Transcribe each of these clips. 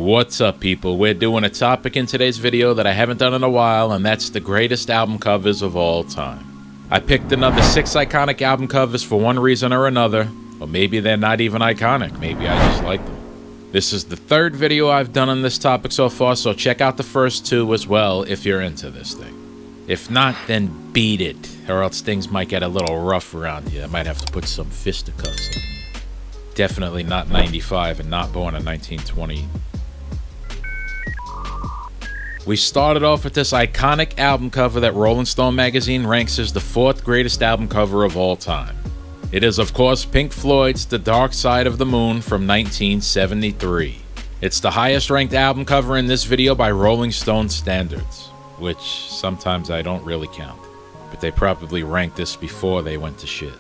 What's up, people? We're doing a topic in today's video that I haven't done in a while, and that's the greatest album covers of all time. I picked another 6 iconic album covers for one reason or another, or maybe they're not even iconic, maybe I just like them. This is the third video I've done on this topic so far, so check out the first 2 as well if you're into this thing. If not, then beat it, or else things might get a little rough around here. I might have to put some fisticuffs in. Definitely not 95 and not born in 1920. We started off with this iconic album cover that Rolling Stone magazine ranks as the 4th greatest album cover of all time. It is, of course, Pink Floyd's The Dark Side of the Moon from 1973. It's the highest ranked album cover in this video by Rolling Stone standards, which sometimes I don't really count, but they probably ranked this before they went to shit.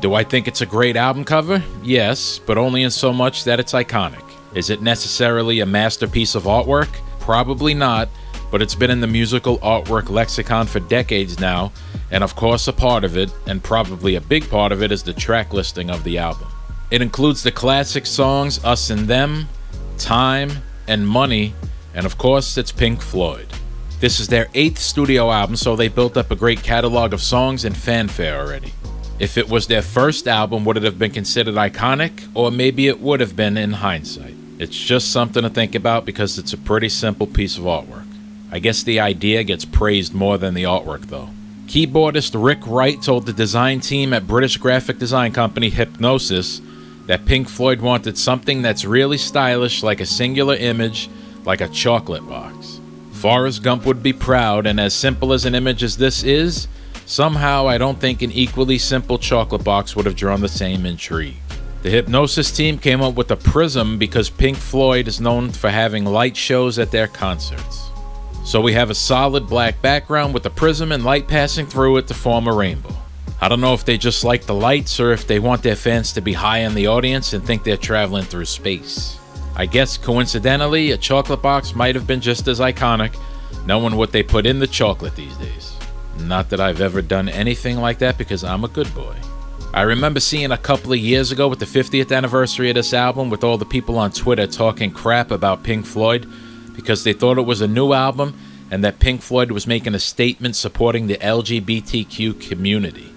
Do I think it's a great album cover? Yes, but only in so much that it's iconic. Is it necessarily a masterpiece of artwork? Probably not, but it's been in the musical artwork lexicon for decades now, and of course a part of it, and probably a big part of it, is the track listing of the album. It includes the classic songs Us and Them, Time, and Money, and of course it's Pink Floyd. This is their 8th studio album, so they built up a great catalog of songs and fanfare already. If it was their first album, would it have been considered iconic? Or maybe it would have been in hindsight. It's just something to think about because it's a pretty simple piece of artwork. I guess the idea gets praised more than the artwork though. Keyboardist Rick Wright told the design team at British graphic design company Hipgnosis that Pink Floyd wanted something that's really stylish, like a singular image, like a chocolate box. Forrest Gump would be proud, and as simple as an image as this is, somehow I don't think an equally simple chocolate box would have drawn the same intrigue. The Hipgnosis team came up with a prism because Pink Floyd is known for having light shows at their concerts. So we have a solid black background with a prism and light passing through it to form a rainbow. I don't know if they just like the lights or if they want their fans to be high in the audience and think they're traveling through space. I guess coincidentally, a chocolate box might have been just as iconic, knowing what they put in the chocolate these days. Not that I've ever done anything like that because I'm a good boy. I remember seeing a couple of years ago with the 50th anniversary of this album with all the people on Twitter talking crap about Pink Floyd because they thought it was a new album and that Pink Floyd was making a statement supporting the LGBTQ community.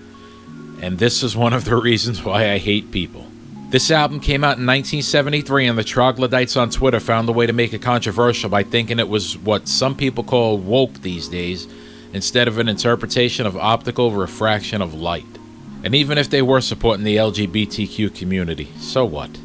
And this is one of the reasons why I hate people. This album came out in 1973 and the troglodytes on Twitter found a way to make it controversial by thinking it was what some people call woke these days instead of an interpretation of optical refraction of light. And even if they were supporting the LGBTQ community, so what?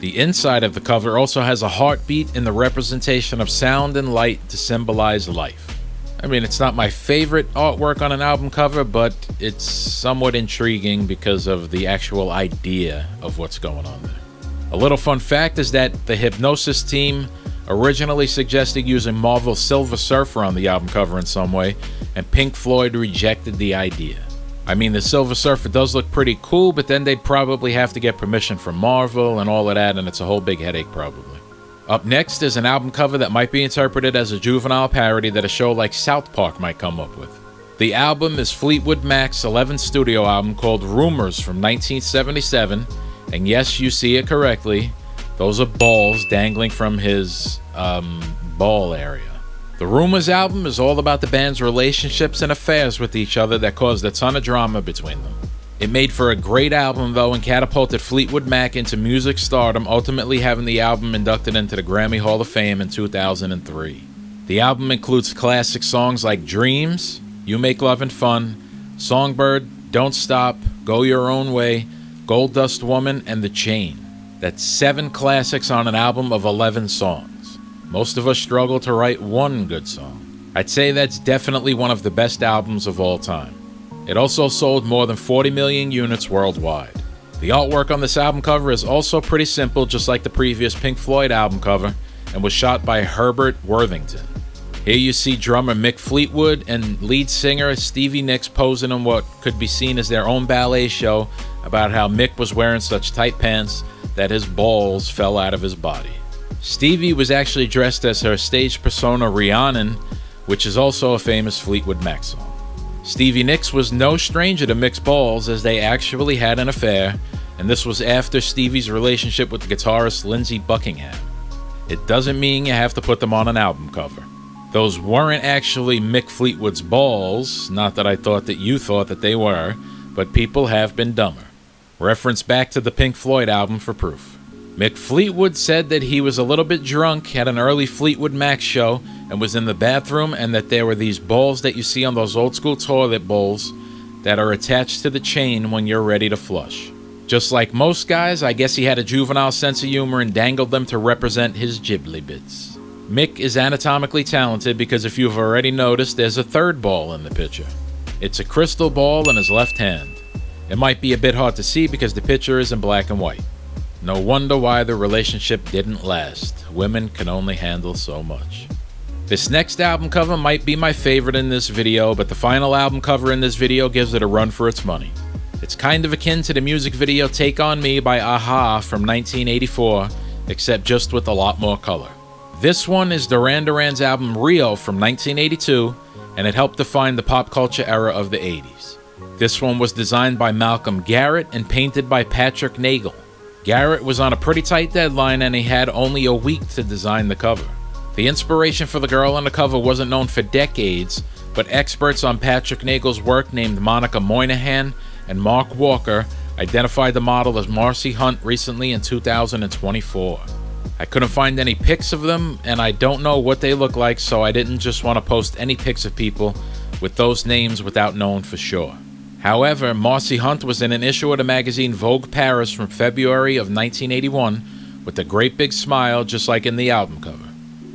The inside of the cover also has a heartbeat in the representation of sound and light to symbolize life. I mean, it's not my favorite artwork on an album cover, but it's somewhat intriguing because of the actual idea of what's going on there. A little fun fact is that the Hipgnosis team originally suggested using Marvel's Silver Surfer on the album cover in some way, and Pink Floyd rejected the idea. I mean, the Silver Surfer does look pretty cool, but then they'd probably have to get permission from Marvel and all of that, and it's a whole big headache probably. Up next is an album cover that might be interpreted as a juvenile parody that a show like South Park might come up with. The album is Fleetwood Mac's 11th studio album called Rumors from 1977, and yes, you see it correctly, those are balls dangling from his, ball area. The Rumors album is all about the band's relationships and affairs with each other that caused a ton of drama between them. It made for a great album though and catapulted Fleetwood Mac into music stardom, ultimately having the album inducted into the Grammy Hall of Fame in 2003. The album includes classic songs like Dreams, You Make Lovin' Fun, Songbird, Don't Stop, Go Your Own Way, Gold Dust Woman, and The Chain. That's 7 classics on an album of 11 songs. Most of us struggle to write one good song. I'd say that's definitely one of the best albums of all time. It also sold more than 40 million units worldwide. The artwork on this album cover is also pretty simple, just like the previous Pink Floyd album cover, and was shot by Herbert Worthington. Here you see drummer Mick Fleetwood and lead singer Stevie Nicks posing in what could be seen as their own ballet show about how Mick was wearing such tight pants that his balls fell out of his body. Stevie was actually dressed as her stage persona Rhiannon, which is also a famous Fleetwood Mac song. Stevie Nicks was no stranger to Mick's balls as they actually had an affair, and this was after Stevie's relationship with the guitarist Lindsey Buckingham. It doesn't mean you have to put them on an album cover. Those weren't actually Mick Fleetwood's balls, not that I thought that you thought that they were, but people have been dumber. Reference back to the Pink Floyd album for proof. Mick Fleetwood said that he was a little bit drunk at an early Fleetwood Mac show and was in the bathroom, and that there were these balls that you see on those old school toilet bowls that are attached to the chain when you're ready to flush. Just like most guys, I guess he had a juvenile sense of humor and dangled them to represent his ghibli bits. Mick is anatomically talented because if you've already noticed, there's a third ball in the picture. It's a crystal ball in his left hand. It might be a bit hard to see because the picture is in black and white. No wonder why the relationship didn't last. Women can only handle so much. This next album cover might be my favorite in this video, but the final album cover in this video gives it a run for its money. It's kind of akin to the music video Take On Me by a-ha from 1984, except just with a lot more color. This one is Duran Duran's album Rio from 1982, and it helped define the pop culture era of the 80s. This one was designed by Malcolm Garrett and painted by Patrick Nagel. Garrett was on a pretty tight deadline and he had only a week to design the cover. The inspiration for the girl on the cover wasn't known for decades, but experts on Patrick Nagel's work named Monica Moynihan and Mark Walker identified the model as Marcy Hunt recently in 2024. I couldn't find any pics of them, and I don't know what they look like, so I didn't just want to post any pics of people with those names without knowing for sure. However, Marcy Hunt was in an issue of the magazine Vogue Paris from February of 1981 with a great big smile just like in the album cover.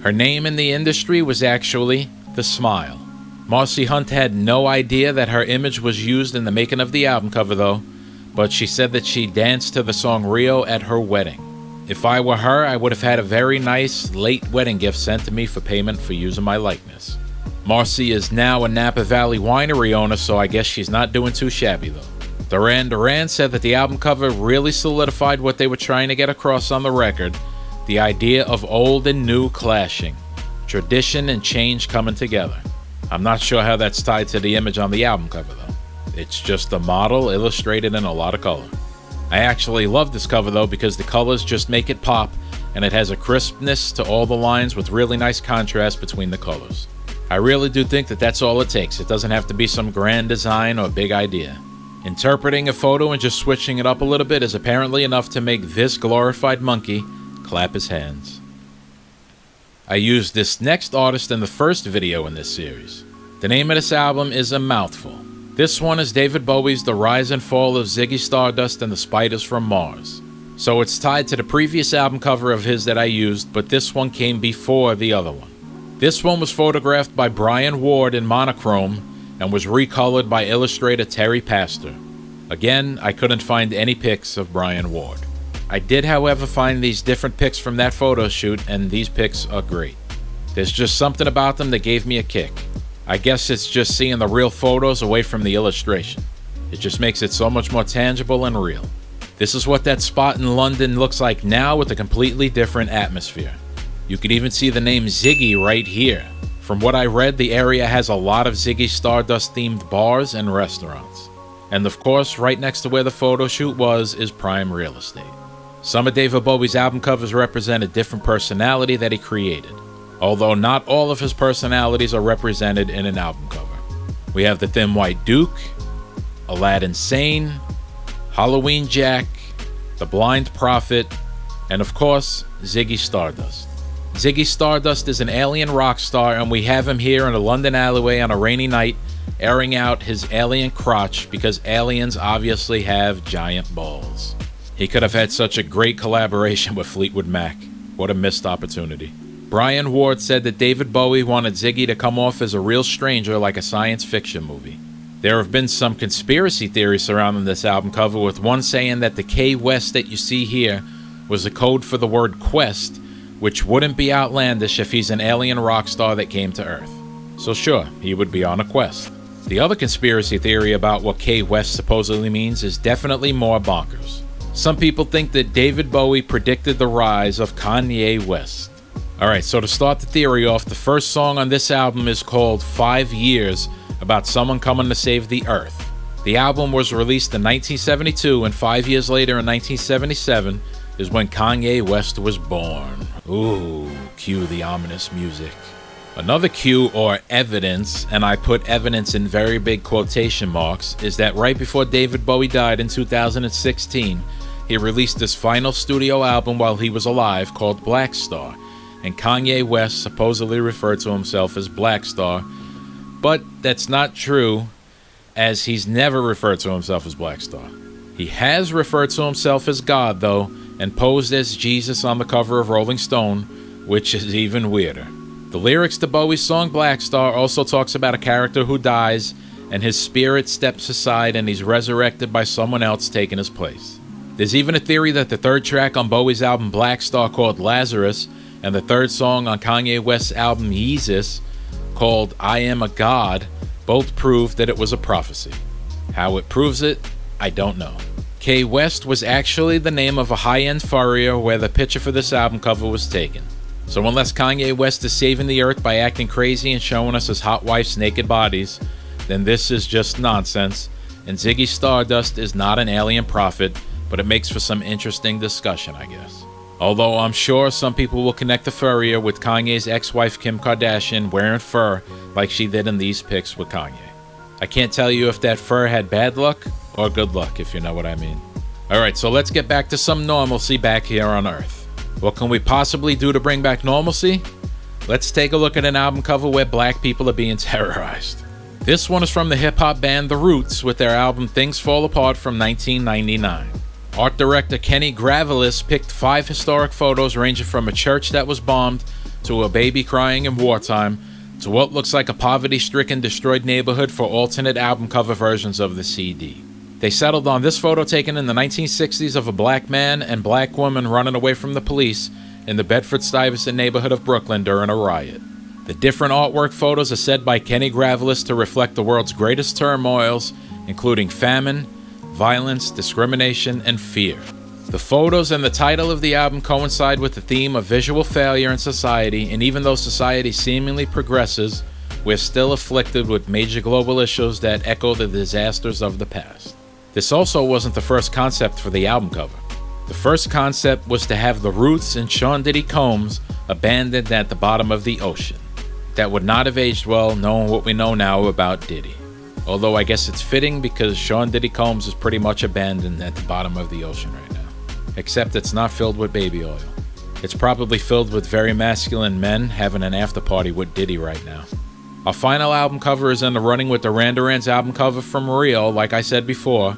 Her name in the industry was actually The Smile. Marcy Hunt had no idea that her image was used in the making of the album cover though, but she said that she danced to the song Rio at her wedding. If I were her, I would have had a very nice late wedding gift sent to me for payment for using my likeness. Marcy is now a Napa Valley winery owner, so I guess she's not doing too shabby though. Duran Duran said that the album cover really solidified what they were trying to get across on the record, the idea of old and new clashing, tradition and change coming together. I'm not sure how that's tied to the image on the album cover though. It's just a model illustrated in a lot of color. I actually love this cover though because the colors just make it pop, and it has a crispness to all the lines with really nice contrast between the colors. I really do think that that's all it takes. It doesn't have to be some grand design or big idea. Interpreting a photo and just switching it up a little bit is apparently enough to make this glorified monkey clap his hands. I used this next artist in the first video in this series. The name of this album is a mouthful. This one is David Bowie's The Rise and Fall of Ziggy Stardust and the Spiders from Mars. So it's tied to the previous album cover of his that I used, but this one came before the other one. This one was photographed by Brian Ward in monochrome and was recolored by illustrator Terry Pastor. Again, I couldn't find any pics of Brian Ward. I did, however, find these different pics from that photo shoot, and these pics are great. There's just something about them that gave me a kick. I guess it's just seeing the real photos away from the illustration. It just makes it so much more tangible and real. This is what that spot in London looks like now with a completely different atmosphere. You could even see the name Ziggy right here. From what I read, the area has a lot of Ziggy Stardust themed bars and restaurants. And of course, right next to where the photo shoot was is prime real estate. Some of David Bowie's album covers represent a different personality that he created, although not all of his personalities are represented in an album cover. We have the Thin White Duke, Aladdin Sane, Halloween Jack, the Blind Prophet, and of course, Ziggy Stardust. Ziggy Stardust is an alien rock star, and we have him here in a London alleyway on a rainy night, airing out his alien crotch because aliens obviously have giant balls. He could have had such a great collaboration with Fleetwood Mac. What a missed opportunity. Brian Ward said that David Bowie wanted Ziggy to come off as a real stranger like a science fiction movie. There have been some conspiracy theories surrounding this album cover, with one saying that the K West that you see here was a code for the word quest, which wouldn't be outlandish if he's an alien rock star that came to Earth. So sure, he would be on a quest. The other conspiracy theory about what K West supposedly means is definitely more bonkers. Some people think that David Bowie predicted the rise of Kanye West. Alright, so to start the theory off, the first song on this album is called 5 Years, about someone coming to save the Earth. The album was released in 1972, and 5 years later in 1977 is when Kanye West was born. Ooh, cue the ominous music. Another cue or evidence, and I put evidence in very big quotation marks, is that right before David Bowie died in 2016, he released his final studio album while he was alive called Black Star, and Kanye West supposedly referred to himself as Black Star, but that's not true, as he's never referred to himself as Black Star. He has referred to himself as God, though, and posed as Jesus on the cover of Rolling Stone, which is even weirder. The lyrics to Bowie's song Black Star also talks about a character who dies, and his spirit steps aside and he's resurrected by someone else taking his place. There's even a theory that the third track on Bowie's album Black Star, called Lazarus, and the third song on Kanye West's album Yeezus, called I Am a God, both prove that it was a prophecy. How it proves it, I don't know. K West was actually the name of a high-end furrier where the picture for this album cover was taken. So unless Kanye West is saving the earth by acting crazy and showing us his hot wife's naked bodies, then this is just nonsense, and Ziggy Stardust is not an alien prophet, but it makes for some interesting discussion, I guess. Although I'm sure some people will connect the furrier with Kanye's ex-wife Kim Kardashian wearing fur like she did in these pics with Kanye. I can't tell you if that fur had bad luck or good luck, if you know what I mean. Alright, so let's get back to some normalcy back here on Earth. What can we possibly do to bring back normalcy? Let's take a look at an album cover where black people are being terrorized. This one is from the hip-hop band The Roots with their album Things Fall Apart from 1999. Art director Kenny Gravelis picked 5 historic photos ranging from a church that was bombed, to a baby crying in wartime, to what looks like a poverty-stricken, destroyed neighborhood for alternate album cover versions of the CD. They settled on this photo taken in the 1960s of a black man and black woman running away from the police in the Bedford-Stuyvesant neighborhood of Brooklyn during a riot. The different artwork photos are said by Kenny Gravelis to reflect the world's greatest turmoils, including famine, violence, discrimination, and fear. The photos and the title of the album coincide with the theme of visual failure in society, and even though society seemingly progresses, we're still afflicted with major global issues that echo the disasters of the past. This also wasn't the first concept for the album cover. The first concept was to have The Roots and Sean Diddy Combs abandoned at the bottom of the ocean. That would not have aged well, knowing what we know now about Diddy. Although I guess it's fitting because Sean Diddy Combs is pretty much abandoned at the bottom of the ocean right now. Except it's not filled with baby oil. It's probably filled with very masculine men having an after party with Diddy right now. Our final album cover is in the running with the Randuran's album cover from Rio, like I said before,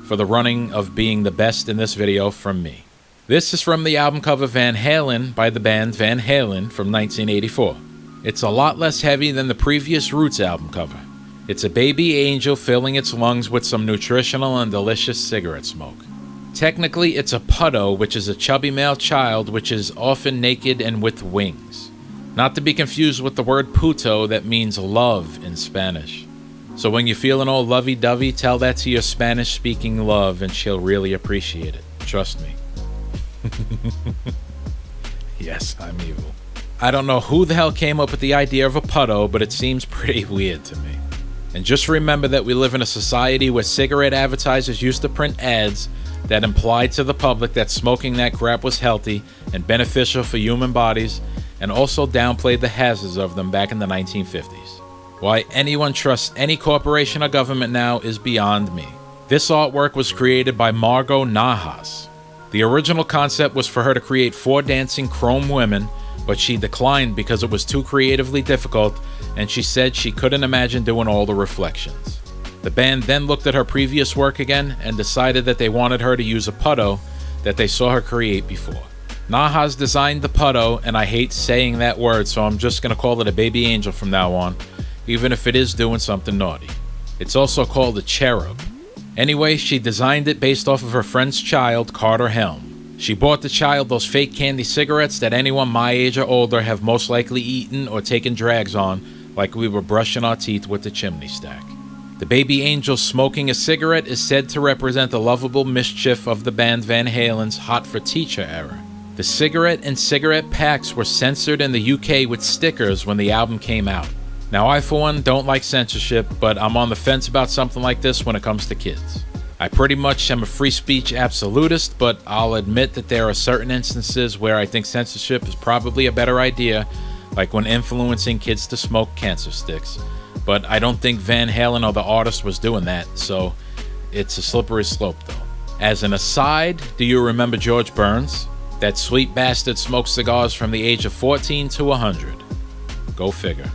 for the running of being the best in this video from me. This is from the album cover Van Halen by the band Van Halen from 1984. It's a lot less heavy than the previous Roots album cover. It's a baby angel filling its lungs with some nutritional and delicious cigarette smoke. Technically, it's a putto, which is a chubby male child which is often naked and with wings. Not to be confused with the word puto that means love in Spanish. So when you're feeling all lovey-dovey, tell that to your Spanish-speaking love and she'll really appreciate it. Trust me. Yes, I'm evil. I don't know who the hell came up with the idea of a putto, but it seems pretty weird to me. And just remember that we live in a society where cigarette advertisers used to print ads that implied to the public that smoking that crap was healthy and beneficial for human bodies, and also downplayed the hazards of them back in the 1950s. Why anyone trusts any corporation or government now is beyond me. This artwork was created by Margot Nahas. The original concept was for her to create 4 dancing chrome women, but she declined because it was too creatively difficult, and she said she couldn't imagine doing all the reflections. The band then looked at her previous work again and decided that they wanted her to use a putto that they saw her create before. Nahas designed the putto, and I hate saying that word, so I'm just going to call it a baby angel from now on, even if it is doing something naughty. It's also called a cherub. Anyway, she designed it based off of her friend's child, Carter Helm. She bought the child those fake candy cigarettes that anyone my age or older have most likely eaten or taken drags on, like we were brushing our teeth with the chimney stack. The baby angel smoking a cigarette is said to represent the lovable mischief of the band Van Halen's Hot for Teacher era. The cigarette and cigarette packs were censored in the UK with stickers when the album came out. Now I for one don't like censorship, but I'm on the fence about something like this when it comes to kids. I pretty much am a free speech absolutist, but I'll admit that there are certain instances where I think censorship is probably a better idea, like when influencing kids to smoke cancer sticks. But I don't think Van Halen or the artist was doing that, so it's a slippery slope though. As an aside, do you remember George Burns? That sweet bastard smoked cigars from the age of 14 to 100. Go figure.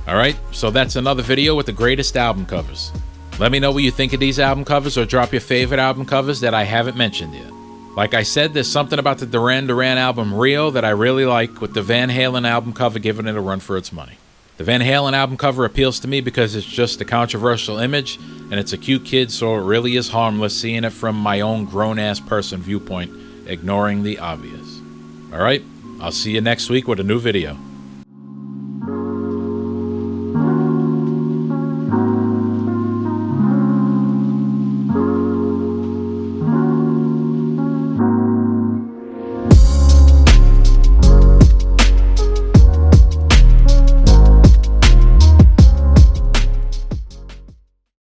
Alright, so that's another video with the greatest album covers. Let me know what you think of these album covers, or drop your favorite album covers that I haven't mentioned yet. Like I said, there's something about the Duran Duran album Rio that I really like, with the Van Halen album cover giving it a run for its money. The Van Halen album cover appeals to me because it's just a controversial image, and it's a cute kid, so it really is harmless seeing it from my own grown-ass person viewpoint, ignoring the obvious. Alright, I'll see you next week with a new video.